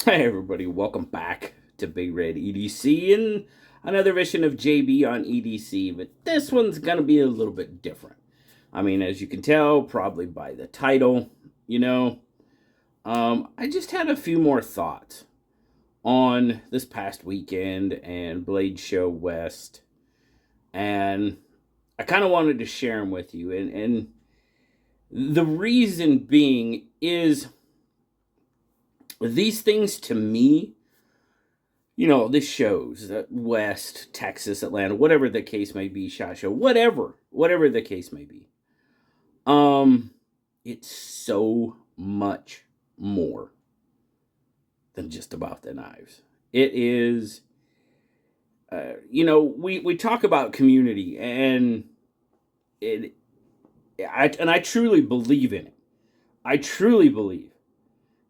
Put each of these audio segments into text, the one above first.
Hey everybody, welcome back to Big Red EDC and another edition of JB on EDC, but this one's gonna be a little bit different. I mean, as you can tell, probably by the title, you know, I just had a few more thoughts on this past weekend and Blade Show West, and I kind of wanted to share them with you, and the reason being is these things to me, this shows that West, Texas, Atlanta, whatever the case may be, SHOT Show, whatever the case may be. It's so much more than just about the knives. It is, we talk about community, and I truly believe in it. I truly believe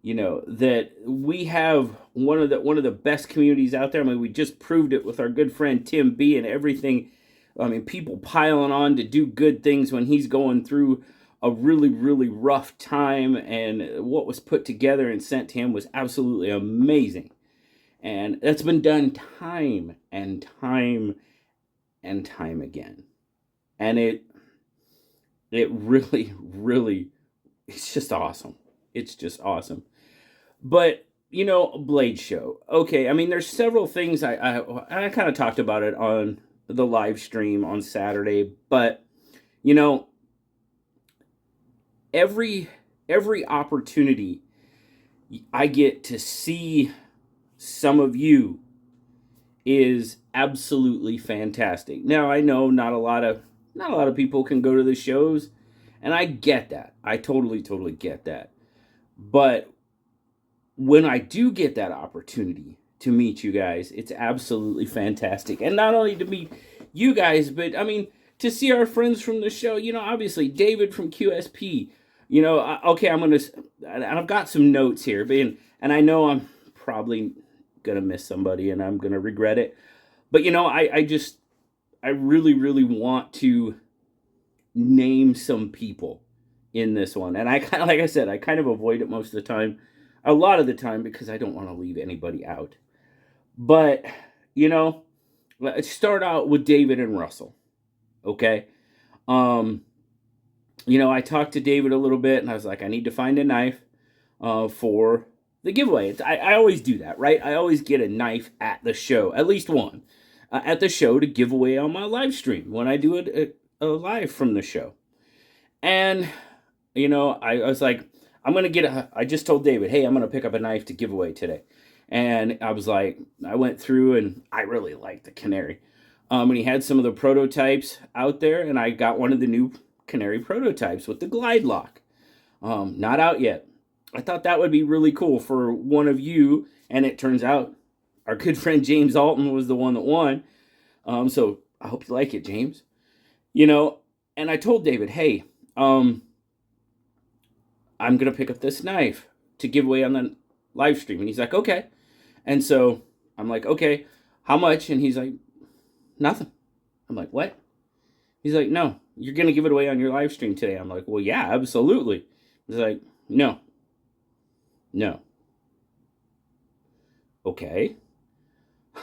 that we have one of the best communities out there. I mean, we just proved it with our good friend Tim B and everything. I mean, people piling on to do good things when he's going through a really, really rough time, and what was put together and sent to him was absolutely amazing. And that's been done time and time and time again. And it really, really, it's just awesome. It's just awesome. But Blade Show. Okay, I mean, there's several things I kind of talked about it on the live stream on Saturday, but you know, every opportunity I get to see some of you is absolutely fantastic. Now I know not a lot of people can go to the shows, and I get that. I totally get that. But when I do get that opportunity to meet you guys, it's absolutely fantastic. And not only to meet you guys, but I mean, to see our friends from the show, obviously David from QSP, okay, and I've got some notes here, but, and I know I'm probably going to miss somebody and I'm going to regret it. But, I really, really want to name some people in this one. And I kind of, like I said, I kind of avoid it most of the time, a lot of the time, because I don't want to leave anybody out. But, let's start out with David and Russell. Okay. I talked to David a little bit and I was like, I need to find a knife for the giveaway. I always do that, right? I always get a knife at the show, at least one, at the show to give away on my live stream when I do a live from the show. And, I was like, I just told David, hey, I'm going to pick up a knife to give away today. And I was like, I went through and I really liked the Canary. And he had some of the prototypes out there, and I got one of the new Canary prototypes with the glide lock. Not out yet. I thought that would be really cool for one of you, and it turns out our good friend James Alton was the one that won. So I hope you like it, James. And I told David, hey, I'm going to pick up this knife to give away on the live stream. And he's like, okay. And so I'm like, okay, how much? And he's like, nothing. I'm like, what? He's like, no, you're going to give it away on your live stream today. I'm like, well, yeah, absolutely. He's like, no. Okay.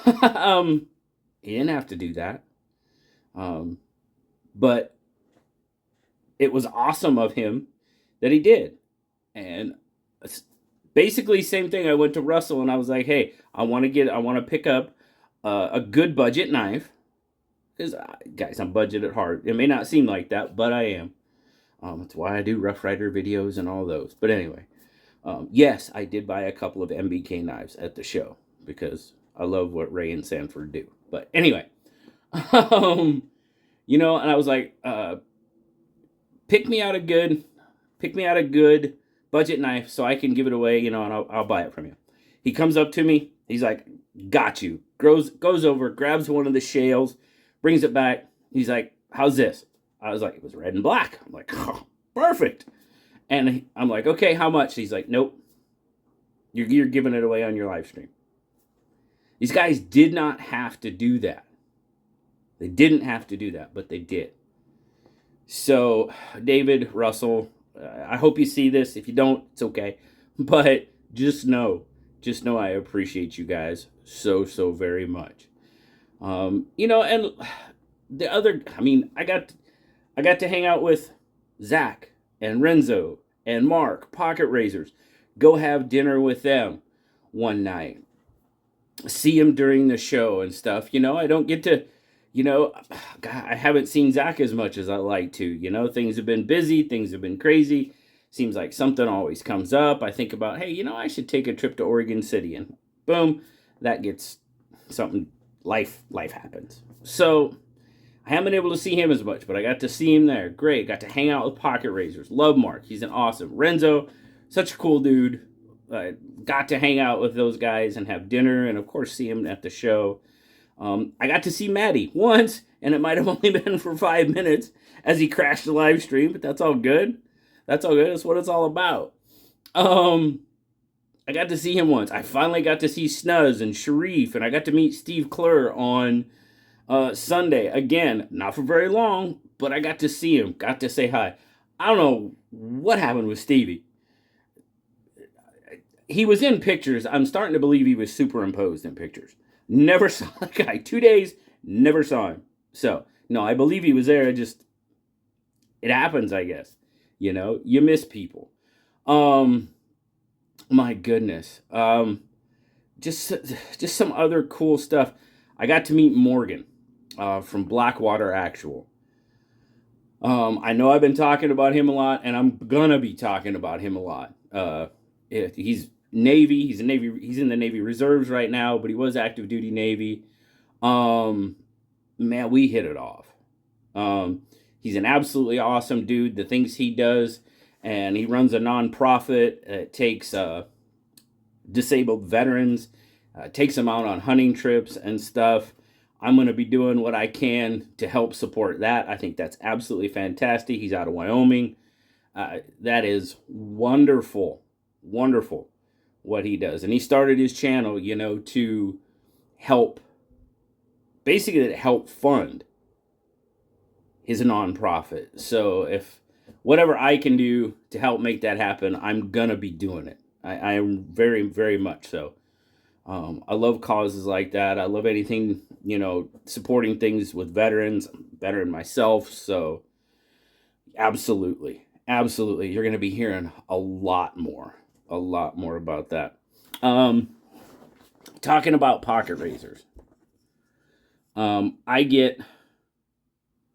He didn't have to do that. But it was awesome of him that he did. And basically same thing. I went to Russell and I was like, hey, I want to pick up a good budget knife. Because, guys, I'm budget at heart. It may not seem like that, but I am. That's why I do Rough Rider videos and all those. But anyway, yes, I did buy a couple of MBK knives at the show because I love what Ray and Sanford do. But anyway, and I was like, pick me out a good budget knife so I can give it away, and I'll buy it from you. He comes up to me. He's like, got you. Goes over, grabs one of the shales, brings it back. He's like, how's this? I was like, it was red and black. I'm like, oh, perfect. And I'm like, okay, how much? He's like, nope. You're giving it away on your live stream. These guys did not have to do that. They didn't have to do that, but they did. So, David, Russell, I hope you see this. If you don't, it's okay. But just know just know I appreciate you guys so, so very much. You know, and the other, I mean, I got to hang out with Zach and Renzo and Mark, Pocket Razors. Go have dinner with them one night. See him during the show and stuff. You know, I don't get to, you know, God, I haven't seen Zach as much as I like to. You know, things have been busy, things have been crazy. Seems like something always comes up. I think about, hey, you know, I should take a trip to Oregon City, and boom, that gets something. Life happens. So I haven't been able to see him as much, but I got to see him there. Great. Got to hang out with Pocket Razors. Love Mark. He's an awesome. Renzo, such a cool dude. Got to hang out with those guys and have dinner, and of course see him at the show. I got to see Maddie once, and it might have only been for 5 minutes as he crashed the live stream, but that's all good. That's all good. That's what it's all about. I got to see him once. I finally got to see Snuz and Sharif, and I got to meet Steve Klur on Sunday. Again, not for very long, but I got to see him. Got to say hi. I don't know what happened with Stevie. He was in pictures. I'm starting to believe he was superimposed in pictures. Never saw that guy. 2 days, never saw him. So, no, I believe he was there. It happens, I guess. You know, you miss people. My goodness. Just some other cool stuff. I got to meet Morgan from Blackwater Actual. I know I've been talking about him a lot, and I'm gonna be talking about him a lot. He's Navy. He's in the Navy Reserves right now, but he was active duty Navy. Man, we hit it off. He's an absolutely awesome dude. The things he does, and he runs a nonprofit. It takes disabled veterans, takes them out on hunting trips and stuff. I'm going to be doing what I can to help support that. I think that's absolutely fantastic. He's out of Wyoming. That is wonderful, wonderful what he does. And he started his channel, you know, to help, basically to help fund his nonprofit. So if whatever I can do to help make that happen, I'm going to be doing it. I am very, very much so. I love causes like that. I love anything, you know, supporting things with veterans. I'm a veteran myself, so absolutely. You're going to be hearing a lot more about that. Talking about pocket razors. I get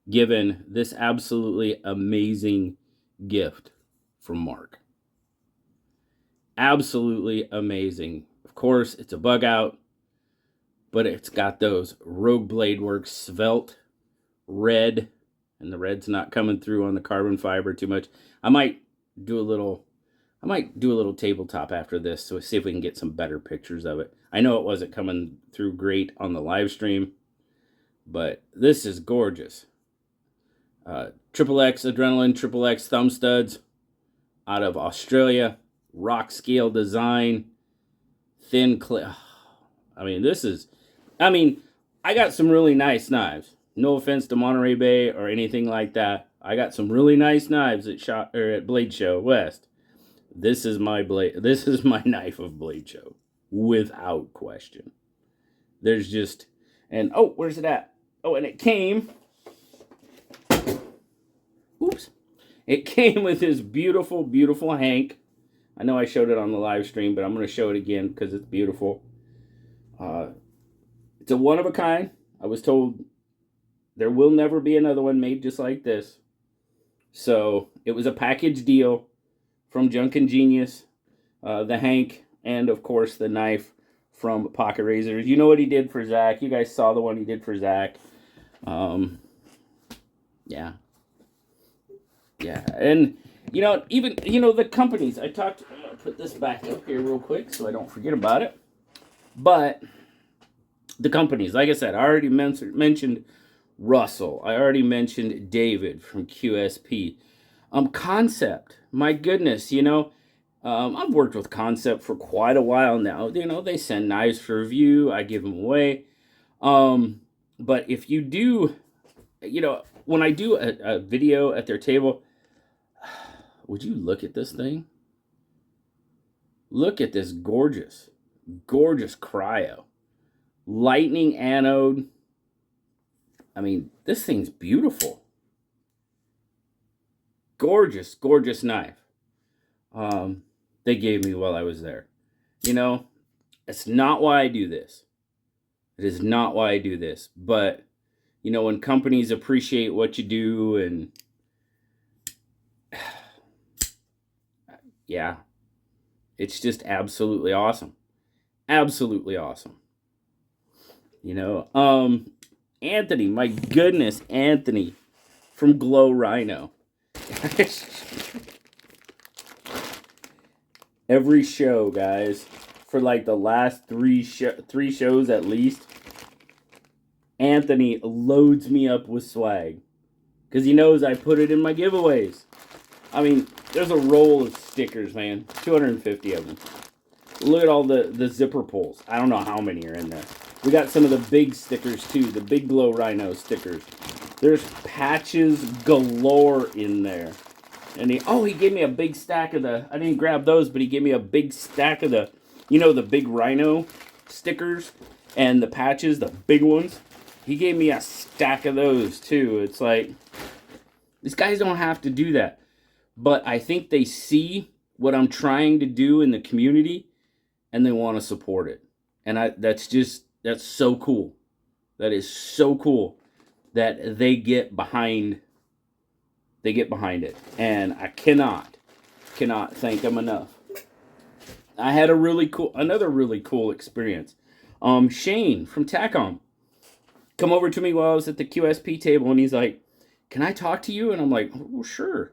given this absolutely amazing gift from Mark. Absolutely amazing. Of course, it's a bug out, but it's got those Rogue Blade Works svelte red, and the red's not coming through on the carbon fiber too much. I might do a little tabletop after this, so see if we can get some better pictures of it. I know it wasn't coming through great on the live stream, but this is gorgeous. Triple X Adrenaline, Triple X thumb studs out of Australia. Rock scale design, thin clip. I mean, I got some really nice knives. No offense to Monterey Bay or anything like that. I got some really nice knives at Blade Show West. This is my blade. This is my knife of Blade Show, without question. There's just, and oh, where's it at? Oh, and it came. Oops. It came with this beautiful, beautiful hank. I know I showed it on the live stream, but I'm going to show it again because it's beautiful. It's a one of a kind. I was told there will never be another one made just like this. So it was a package deal from Junkin' Genius, the hank, and of course the knife from Pocket Razors. You know what he did for Zach. You guys saw the one he did for Zach. Yeah. And you know, even, you know, the companies, I'm going to put this back up here real quick so I don't forget about it. But the companies, like I said, I already mentioned Russell. I already mentioned David from QSP. Concept, my goodness, you know, I've worked with Concept for quite a while now. You know, they send knives for review. I give them away. But if you do, you know, when I do a video at their table, would you look at this thing? Look at this gorgeous Gorgeous cryo. Lightning anode. I mean, this thing's beautiful. Gorgeous, gorgeous knife. They gave me while I was there. You know, it's not why I do this. It is not why I do this. But, you know, when companies appreciate what you do and yeah, it's just absolutely awesome. Absolutely awesome. You know, Anthony, my goodness, Anthony from Glow Rhino. Every show, guys, for like the last three shows at least, Anthony loads me up with swag because he knows I put it in my giveaways. I mean, there's a roll of stickers, man. 250 of them. Look at all the zipper pulls. I don't know how many are in there. We got some of the big stickers too, the big Glow Rhino stickers. There's patches galore in there. And he gave me a big stack of the, I didn't grab those, but he gave me a big stack of the, you know, the big Rhino stickers and the patches, the big ones. He gave me a stack of those too. It's like, these guys don't have to do that. But I think they see what I'm trying to do in the community and they want to support it. And that's so cool. That is so cool that they get behind it. And I cannot thank them enough. I had another really cool experience. Shane from TACOM come over to me while I was at the QSP table and he's like, "Can I talk to you?" And I'm like, "Oh, sure."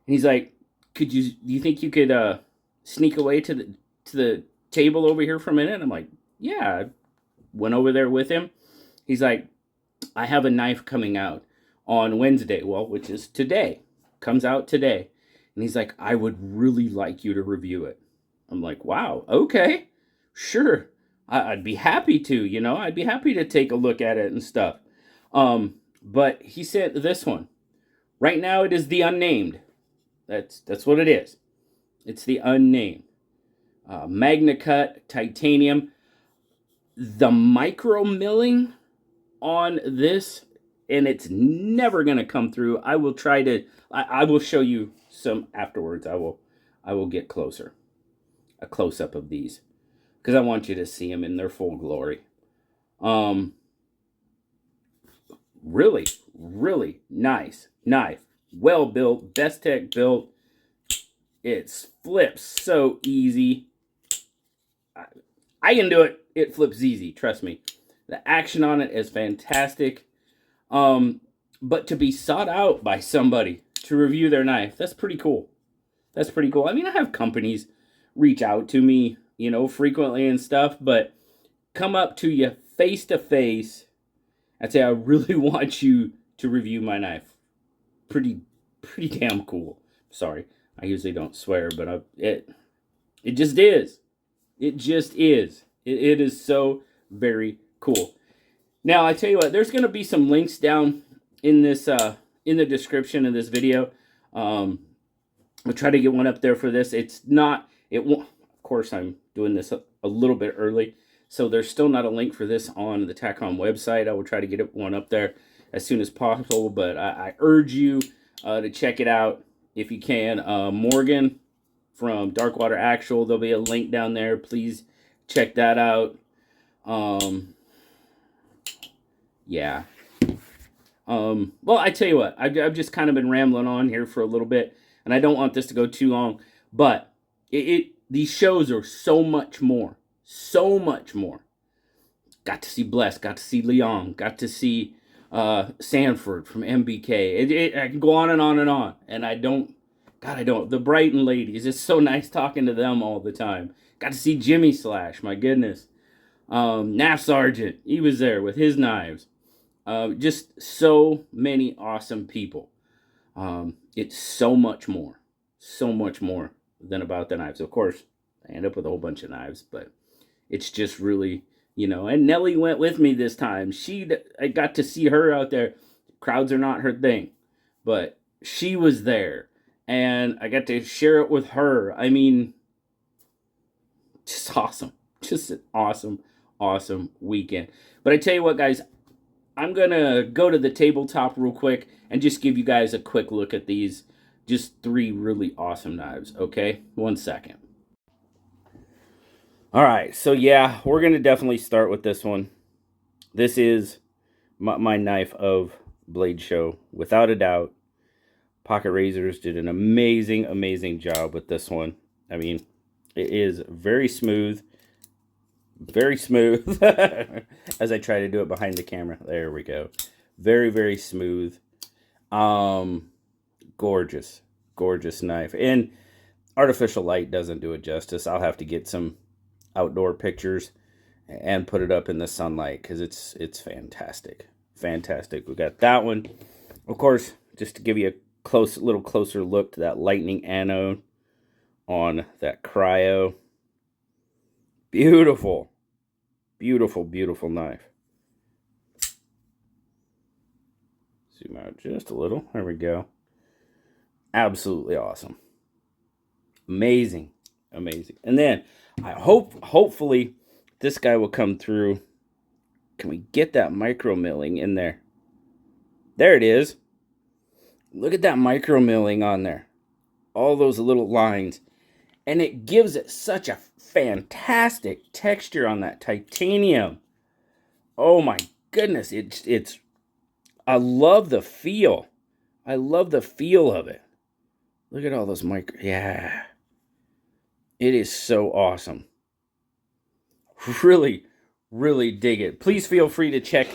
And he's like, do you think you could sneak away to the table over here for a minute? And I'm like, "Yeah." I went over there with him. He's like, "I have a knife coming out on Wednesday," well, which is today. Comes out today. And he's like, "I would really like you to review it." I'm like, "Wow, okay, sure. I'd be happy to, you know, I'd be happy to take a look at it and stuff." But he said this one. Right now it is the unnamed. That's what it is. It's the unnamed. Magna Cut, titanium. The micro milling on this, and it's never going to come through. I will try to, I will show you some afterwards. I will get closer. A close-up of these. Because I want you to see them in their full glory. Really, really nice knife. Well built, best tech built. It flips so easy. I can do it. It flips easy, trust me. The action on it is fantastic. But to be sought out by somebody to review their knife, that's pretty cool. That's pretty cool. I mean, I have companies reach out to me, you know, frequently and stuff, but come up to you face to face and say, "I really want you to review my knife." Pretty damn cool. Sorry, I usually don't swear, but it just is. It just is. It is so very cool. Now, I tell you what, there's going to be some links down in this in the description of this video. I'll try to get one up there for this. It won't. Of course, I'm doing this a little bit early, so there's still not a link for this on the TACOM website. I will try to get one up there as soon as possible, but I urge you to check it out if you can. Morgan from Darkwater Actual, there'll be a link down there. Please check that out. Yeah. Well, I tell you what, I've just kind of been rambling on here for a little bit, and I don't want this to go too long, but these shows are so much more. So much more. Got to see Bless, got to see Leon, got to see Sanford from MBK. I can go on and on and on, and I don't. The Brighton ladies, it's so nice talking to them all the time. Got to see Jimmy Slash, my goodness. Naf Sargent, he was there with his knives. Just so many awesome people. It's so much more than about the knives. Of course, I end up with a whole bunch of knives, but it's just really, you know, and Nellie went with me this time. I got to see her out there. Crowds are not her thing, but she was there, and I got to share it with her. I mean, just awesome. Just an awesome, awesome weekend. But I tell you what, guys, I'm going to go to the tabletop real quick and just give you guys a quick look at these. Just 3 really awesome knives, okay? 1 second. All right, so yeah, we're going to definitely start with this one. This is my knife of Blade Show, without a doubt. Pocket Razors did an amazing, amazing job with this one. I mean, it is very smooth. Very smooth. As I try to do it behind the camera. There we go. Very, very smooth. Gorgeous. Gorgeous knife. And artificial light doesn't do it justice. I'll have to get some outdoor pictures and put it up in the sunlight because it's fantastic. Fantastic. We got that one. Of course, just to give you a little closer look to that lightning anode on that cryo. Beautiful. Beautiful, beautiful knife. Zoom out just a little. There we go. Absolutely awesome. Amazing. Amazing. And then I hopefully this guy will come through. Can we get that micro milling in there? There it is. Look at that micro milling on there. All those little lines. And it gives it such a fantastic texture on that titanium. Oh my goodness. It's I love the feel. I love the feel of it. Look at all those micro. Yeah. It is so awesome. Really, really dig it. Please feel free to check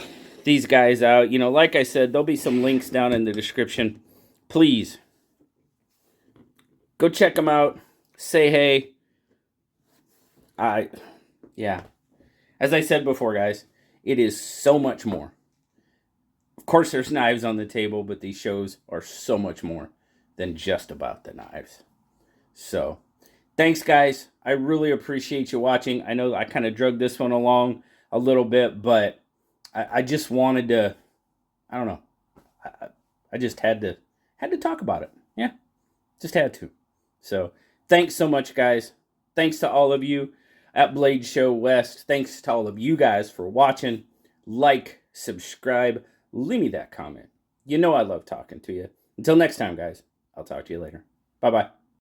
these guys out. You know, like I said, there'll be some links down in the description. Please go check them out. Say hey. Yeah. As I said before, guys, it is so much more. Of course, there's knives on the table, but these shows are so much more than just about the knives. So, thanks, guys. I really appreciate you watching. I know I kind of drug this one along a little bit, but I just wanted to, I don't know. I just had to talk about it. Yeah, just had to. So, thanks so much, guys. Thanks to all of you at Blade Show West. Thanks to all of you guys for watching. Like, subscribe, leave me that comment. You know I love talking to you. Until next time, guys, I'll talk to you later. Bye-bye.